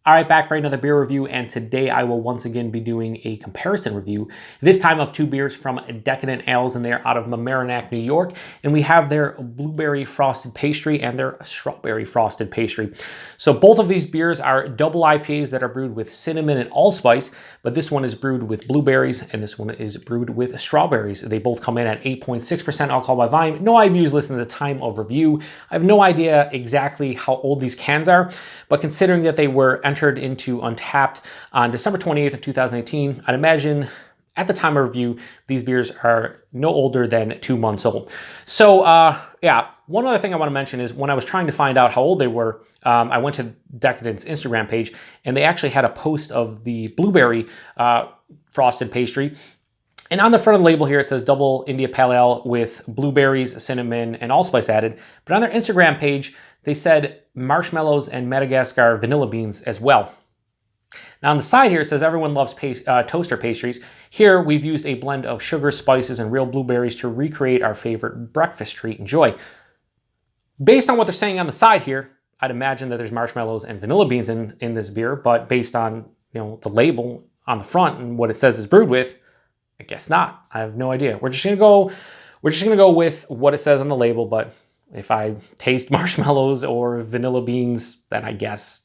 All right, back for another beer review, and today I will once again be doing a comparison review, this time of two beers from Decadent Ales, and they're out of Mamaroneck, New York, and we have their blueberry frosted pastry and their strawberry frosted pastry. So both of these beers are double IPAs that are brewed with cinnamon and allspice, but this one is brewed with blueberries, and this one is brewed with strawberries. They both come in at 8.6% alcohol by volume. No IBUs listed at the time of review. I have no idea exactly how old these cans are, but considering that they were entered into Untapped on December 28th of 2018, I'd imagine at the time of review, these beers are no older than 2 months old. So yeah, one other thing I want to mention is when I was trying to find out how old they were, I went to Decadent's Instagram page, and they actually had a post of the blueberry frosted pastry. And on the front of the label here, it says Double India Pale Ale with blueberries, cinnamon, and allspice added. But on their Instagram page, they said marshmallows and Madagascar vanilla beans as well. Now on the side here, it says everyone loves toaster pastries. Here, we've used a blend of sugar, spices, and real blueberries to recreate our favorite breakfast treat. Enjoy. Based on what they're saying on the side here, I'd imagine that there's marshmallows and vanilla beans in this beer, but based on the label on the front and what it says is brewed with, I guess not. I have no idea. We're just gonna go with what it says on the label, but if I taste marshmallows or vanilla beans, then I guess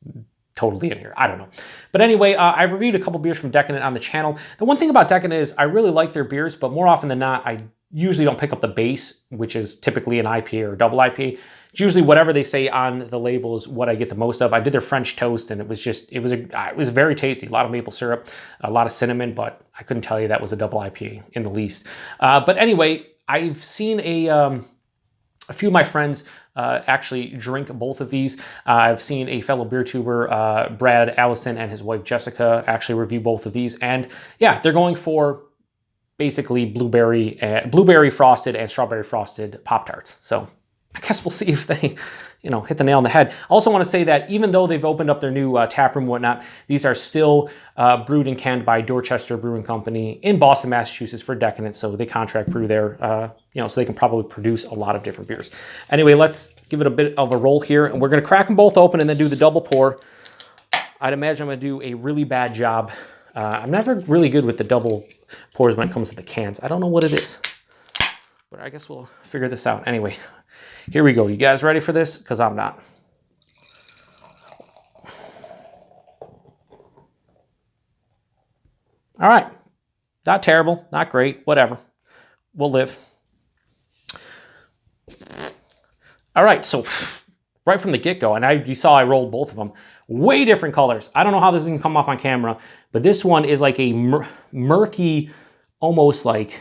totally in here. I don't know. But anyway, I've reviewed a couple beers from Decadent on the channel. The one thing about Decadent is I really like their beers, but more often than not, I usually don't pick up the base, which is typically an IPA or a double IPA. It's usually whatever they say on the label is what I get the most of. I did their French toast, and it was very tasty. A lot of maple syrup, a lot of cinnamon, but I couldn't tell you that was a double IPA in the least. But anyway, I've seen a few of my friends actually drink both of these. I've seen a fellow beer tuber, Brad Allison, and his wife Jessica actually review both of these. And yeah, they're going for basically blueberry frosted and strawberry frosted Pop Tarts. So I guess we'll see if they hit the nail on the head. I also want to say that even though they've opened up their new tap room and whatnot, these are still brewed and canned by Dorchester Brewing Company in Boston, Massachusetts for Decadent. So they contract brew there, so they can probably produce a lot of different beers. Anyway, let's give it a bit of a roll here, and we're going to crack them both open and then do the double pour. I'd imagine I'm going to do a really bad job. I'm never really good with the double pours when it comes to the cans. I don't know what it is, but I guess we'll figure this out. Anyway, here we go. You guys ready for this? Because I'm not. All right. Not terrible. Not great. Whatever. We'll live. All right. So right from the get-go, and you saw I rolled both of them. Way different colors. I don't know how this is going to come off on camera, but this one is like a murky, almost like,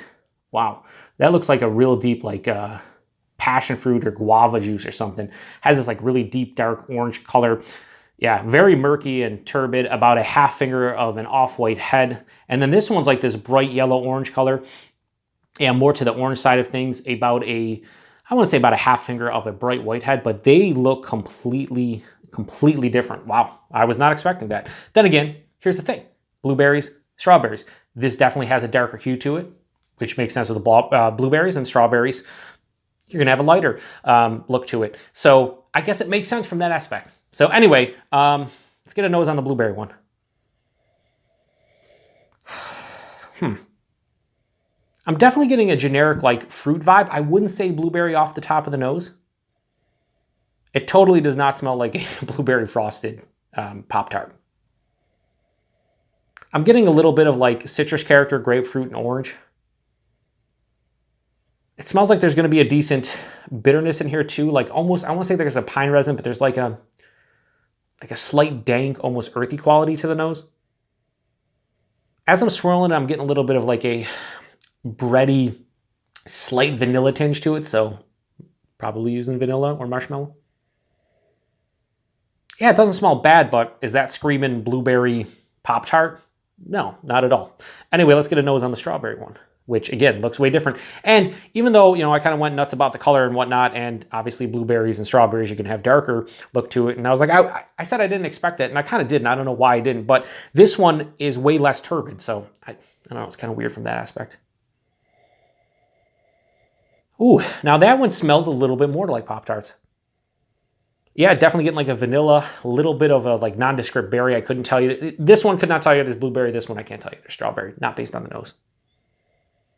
wow, that looks like a real deep, like passion fruit or guava juice or something. Has this like really deep dark orange color. Yeah, very murky and turbid, about a half finger of an off-white head. And then this one's like this bright yellow orange color, and more to the orange side of things, I want to say about a half finger of a bright white head, but they look completely different. Wow, I was not expecting that. Then again, here's the thing: blueberries, strawberries. This definitely has a darker hue to it, which makes sense with the blueberries and strawberries. You're gonna have a lighter look to it. So I guess it makes sense from that aspect. So anyway, let's get a nose on the blueberry one. I'm definitely getting a generic like fruit vibe. I wouldn't say blueberry off the top of the nose. It totally does not smell like a blueberry frosted Pop Tart. I'm getting a little bit of like citrus character, grapefruit, and orange. It smells like there's going to be a decent bitterness in here too. Like almost, I want to say there's a pine resin, but there's like a slight dank, almost earthy quality to the nose. As I'm swirling, I'm getting a little bit of like a bready, slight vanilla tinge to it. So probably using vanilla or marshmallow. Yeah, it doesn't smell bad, but is that screaming blueberry Pop Tart? No, not at all. Anyway, let's get a nose on the strawberry one, which again looks way different. And even though I kind of went nuts about the color and whatnot, and obviously blueberries and strawberries, you can have darker look to it. And I was like, I said I didn't expect that, and I kind of didn't. I don't know why I didn't, but this one is way less turbid. So I don't know, it's kind of weird from that aspect. Ooh, now that one smells a little bit more like Pop Tarts. Yeah, definitely getting like a vanilla, a little bit of a like nondescript berry. I couldn't tell you. This one could not tell you there's blueberry. This one I can't tell you there's strawberry, not based on the nose.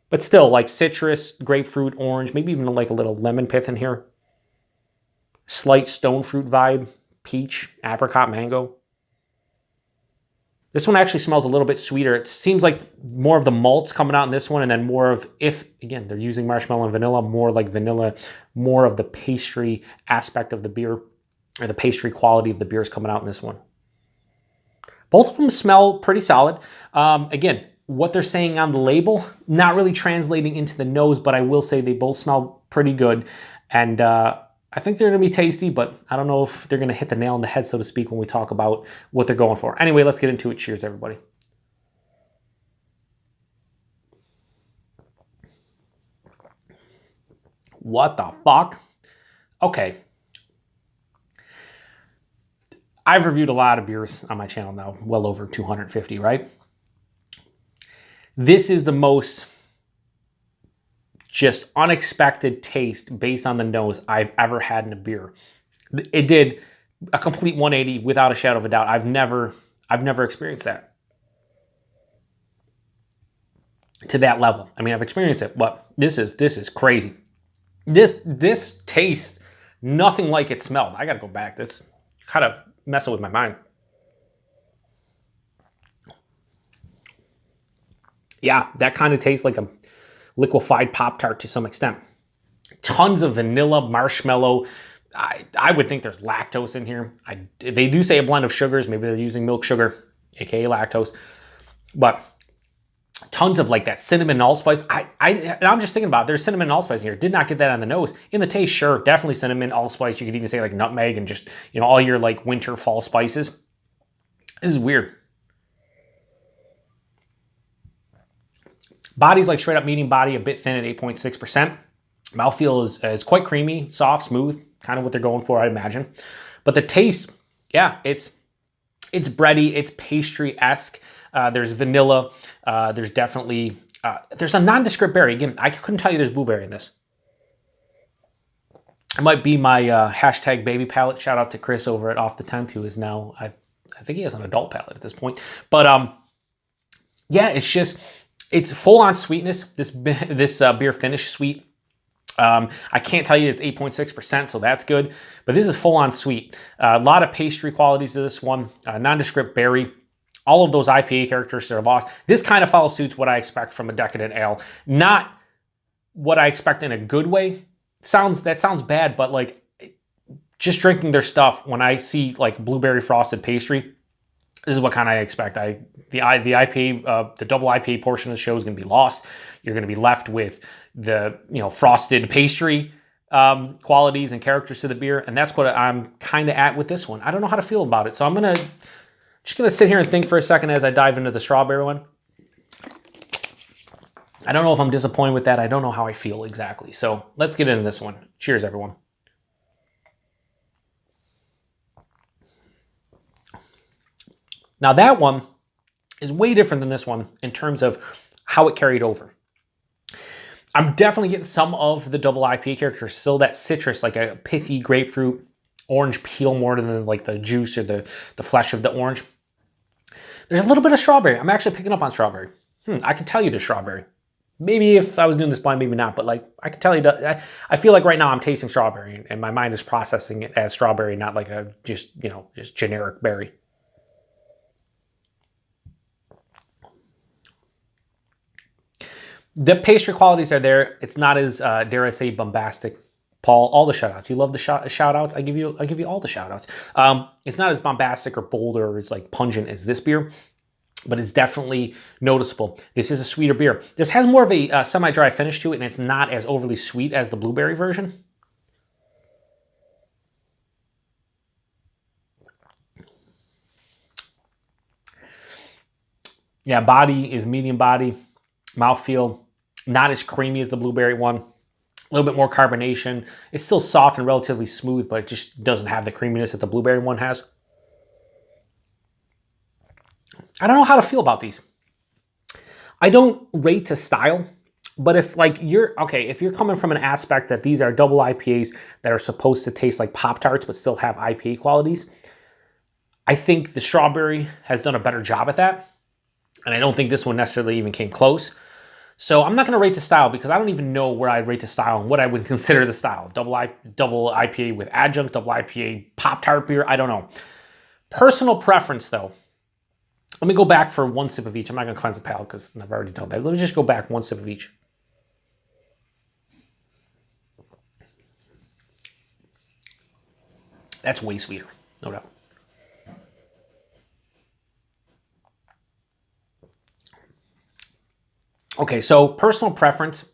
But still, like citrus, grapefruit, orange, maybe even like a little lemon pith in here. Slight stone fruit vibe, peach, apricot, mango. This one actually smells a little bit sweeter. It seems like more of the malts coming out in this one, and then more of, if, again, they're using marshmallow and vanilla, more like vanilla, more of the pastry aspect of the beer, or the pastry quality of the beer is coming out in this one. Both of them smell pretty solid. Again, what they're saying on the label, not really translating into the nose, but I will say they both smell pretty good. And I think they're going to be tasty, but I don't know if they're going to hit the nail on the head, so to speak, when we talk about what they're going for. Anyway, let's get into it. Cheers, everybody. What the fuck? Okay. I've reviewed a lot of beers on my channel now, well over 250, right? This is the most just unexpected taste based on the nose I've ever had in a beer. It did a complete 180 without a shadow of a doubt. I've never experienced that to that level. I mean, I've experienced it, but this is crazy. This tastes nothing like it smelled. I gotta go back. This kind of messing with my mind. Yeah, that kind of tastes like a liquefied Pop Tart to some extent. Tons of vanilla, marshmallow. I would think there's lactose in here. They do say a blend of sugars. Maybe they're using milk sugar, aka lactose. But tons of like that cinnamon and allspice. I'm just thinking about it. There's cinnamon and allspice in here. Did not get that on the nose. In the taste, sure, definitely cinnamon, allspice. You could even say like nutmeg and just, you know, all your like winter, fall spices. This is weird. Body's like straight up medium body, a bit thin at 8.6%. Mouthfeel is quite creamy, soft, smooth, kind of what they're going for, I imagine. But the taste, yeah, it's bready, it's pastry-esque. There's vanilla. There's definitely, there's a nondescript berry. Again, I couldn't tell you there's blueberry in this. It might be my hashtag baby palate. Shout out to Chris over at Off the 10th, who is now, I think he has an adult palate at this point. But yeah, it's full-on sweetness. This beer finished sweet. I can't tell you it's 8.6%, so that's good. But this is full-on sweet. A lot of pastry qualities to this one. Nondescript berry. All of those IPA characters are lost. This kind of follows suit what I expect from a decadent ale. Not what I expect in a good way. That sounds bad, but like just drinking their stuff, when I see like blueberry frosted pastry, this is what kind I expect. The IPA, the double IPA portion of the show is going to be lost. You're going to be left with the frosted pastry qualities and characters to the beer, and that's what I'm kind of at with this one. I don't know how to feel about it, so I'm just gonna sit here and think for a second as I dive into the strawberry one. I don't know if I'm disappointed with that. I don't know how I feel exactly. So let's get into this one. Cheers, everyone. Now that one is way different than this one in terms of how it carried over. I'm definitely getting some of the double IPA character, still that citrus, like a pithy grapefruit, orange peel more than like the juice or the flesh of the orange. There's a little bit of strawberry. I'm actually picking up on strawberry. I can tell you the strawberry. Maybe if I was doing this blind, maybe not, but like I can tell you, I feel like right now I'm tasting strawberry and my mind is processing it as strawberry, not like a just generic berry. The pastry qualities are there. It's not as, dare I say, bombastic. Paul, all the shout-outs. You love the shout-outs? I give you all the shout-outs. It's not as bombastic or bold or as like pungent as this beer, but it's definitely noticeable. This is a sweeter beer. This has more of a semi-dry finish to it, and it's not as overly sweet as the blueberry version. Yeah, body is medium body. Mouthfeel, not as creamy as the blueberry one. A little bit more carbonation. It's still soft and relatively smooth, but it just doesn't have the creaminess that the blueberry one has. I don't know how to feel about these. I don't rate to style. But if like if you're coming from an aspect that these are double IPAs that are supposed to taste like Pop Tarts but still have IPA qualities, I think the strawberry has done a better job at that. And I don't think this one necessarily even came close. So I'm not going to rate the style because I don't even know where I'd rate the style and what I would consider the style. Double IPA with adjunct, double IPA Pop-Tart beer, I don't know. Personal preference though. Let me go back for one sip of each. I'm not going to cleanse the palate because I've already done that. Let me just go back one sip of each. That's way sweeter, no doubt. Okay, so personal preference.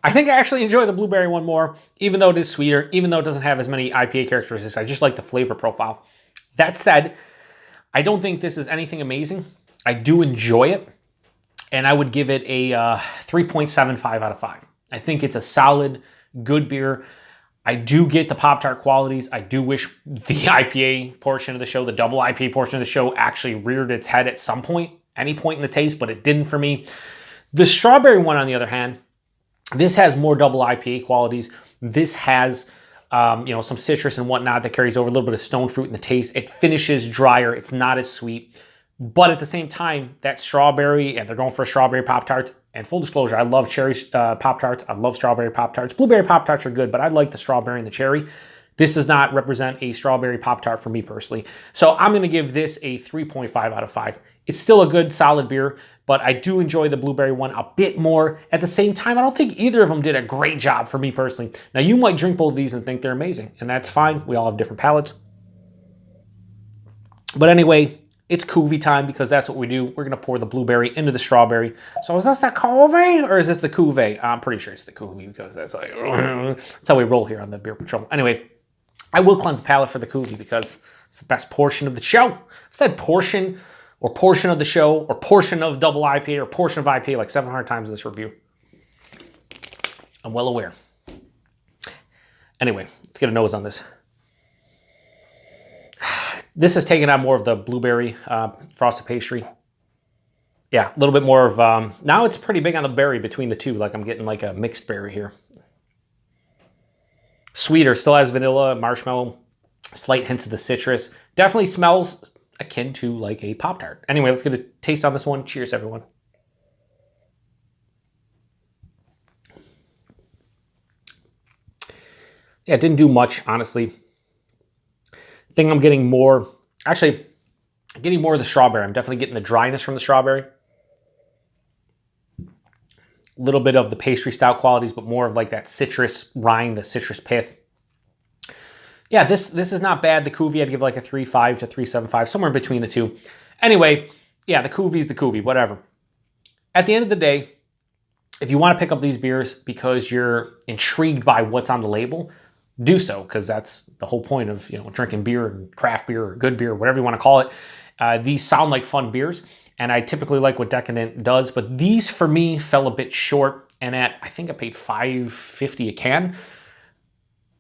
I think I actually enjoy the blueberry one more, even though it is sweeter, even though it doesn't have as many IPA characteristics. I just like the flavor profile. That said, I don't think this is anything amazing. I do enjoy it, and I would give it a 3.75 out of 5. I think it's a solid, good beer. I do get the Pop-Tart qualities. I do wish the IPA portion of the show, the double IPA portion of the show, actually reared its head at some point, any point in the taste, but it didn't for me. The strawberry one, on the other hand, this has more double IPA qualities. This has, some citrus and whatnot that carries over, a little bit of stone fruit in the taste. It finishes drier. It's not as sweet. But at the same time, that strawberry, and they're going for strawberry Pop-Tarts. And full disclosure, I love cherry Pop-Tarts. I love strawberry Pop-Tarts. Blueberry Pop-Tarts are good, but I like the strawberry and the cherry. This does not represent a strawberry Pop-Tart for me personally. So I'm going to give this a 3.5 out of 5. It's still a good, solid beer, but I do enjoy the blueberry one a bit more. At the same time, I don't think either of them did a great job for me personally. Now, you might drink both of these and think they're amazing, and that's fine. We all have different palates. But anyway, it's cuvee time because that's what we do. We're going to pour the blueberry into the strawberry. So is this the cuvee or is this the cuvee? I'm pretty sure it's the cuvee because that's like, that's how we roll here on the Beer Patrol. Anyway, I will cleanse the palate for the cuvee because it's the best portion of the show. I've said portion or portion of the show or portion of double IPA or portion of IPA like 700 times in this review. I'm well aware. Anyway, let's get a nose on this. This has taken on more of the blueberry frosted pastry. Yeah, a little bit more of, now it's pretty big on the berry between the two. Like I'm getting like a mixed berry here. Sweeter, still has vanilla, marshmallow, slight hints of the citrus. Definitely smells akin to like a Pop-Tart. Anyway, let's get a taste on this one. Cheers, everyone. Yeah, it didn't do much, honestly. I think I'm getting more, actually, getting more of the strawberry. I'm definitely getting the dryness from the strawberry. A little bit of the pastry stout qualities, but more of like that citrus rind, the citrus pith. Yeah, this is not bad. The cuvee, I'd give like a 3.5 to 3.75, somewhere in between the two. Anyway, yeah, the cuvee's the cuvee, whatever. At the end of the day, if you want to pick up these beers because you're intrigued by what's on the label, do so, because that's the whole point of drinking beer and craft beer or good beer, whatever you want to call it. These sound like fun beers, and I typically like what Decadent does, but these for me fell a bit short, and I think I paid $5.50 a can.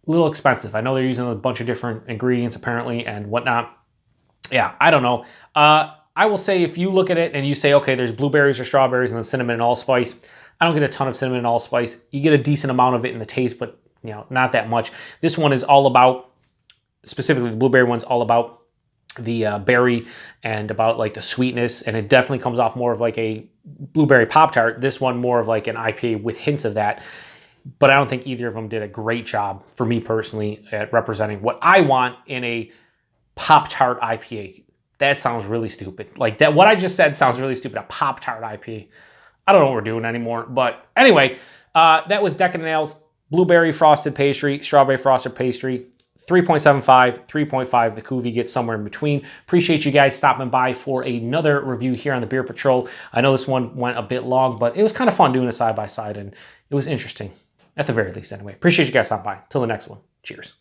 A little expensive. I know they're using a bunch of different ingredients apparently and whatnot. Yeah, I don't know. I will say if you look at it and you say, okay, there's blueberries or strawberries and then cinnamon and allspice, I don't get a ton of cinnamon and allspice. You get a decent amount of it in the taste, but not that much. This one is all about, specifically the blueberry one's all about the berry and about like the sweetness, and it definitely comes off more of like a blueberry Pop-Tart. This one more of like an IPA with hints of that. But I don't think either of them did a great job for me personally at representing what I want in a Pop-Tart IPA. That sounds really stupid. Like that, what I just said sounds really stupid. A Pop-Tart IPA. I don't know what we're doing anymore. But anyway, that was Decadent Ales, blueberry frosted pastry, strawberry frosted pastry, 3.75, 3.5. The cuvee gets somewhere in between. Appreciate you guys stopping by for another review here on the Beer Patrol. I know this one went a bit long, but it was kind of fun doing a side-by-side, and it was interesting. At the very least, anyway. Appreciate you guys stopping by. Till the next one. Cheers.